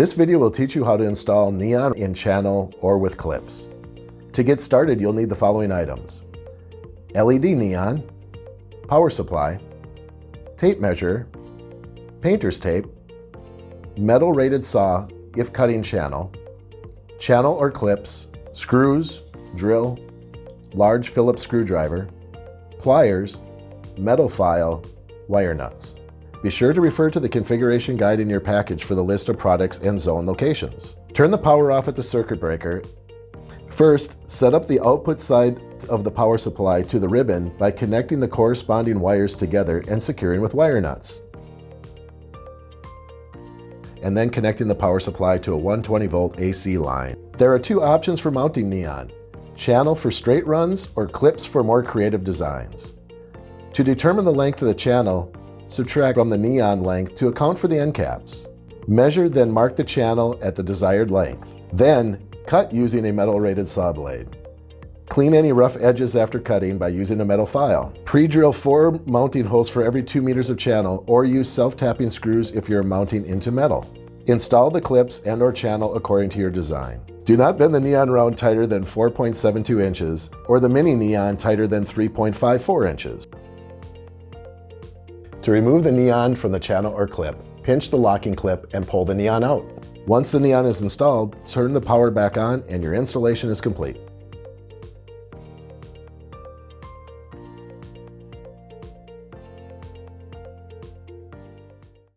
This video will teach you how to install neon in channel or with clips. To get started, you'll need the following items: LED neon, power supply, tape measure, painter's tape, metal rated saw if cutting channel or clips, screws, drill, large Phillips screwdriver, pliers, metal file, wire nuts. Be sure to refer to the configuration guide in your package for the list of products and zone locations. Turn the power off at the circuit breaker. First, set up the output side of the power supply to the ribbon by connecting the corresponding wires together and securing with wire nuts. And then connecting the power supply to a 120 volt AC line. There are two options for mounting neon: channel for straight runs or clips for more creative designs. To determine the length of the channel, subtract from the neon length to account for the end caps. Measure, then mark the channel at the desired length. Then, cut using a metal rated saw blade. Clean any rough edges after cutting by using a metal file. Pre-drill 4 mounting holes for every 2 meters of channel, or use self-tapping screws if you're mounting into metal. Install the clips and/or channel according to your design. Do not bend the neon round tighter than 4.72 inches, or the mini neon tighter than 3.54 inches. To remove the neon from the channel or clip, pinch the locking clip and pull the neon out. Once the neon is installed, turn the power back on and your installation is complete.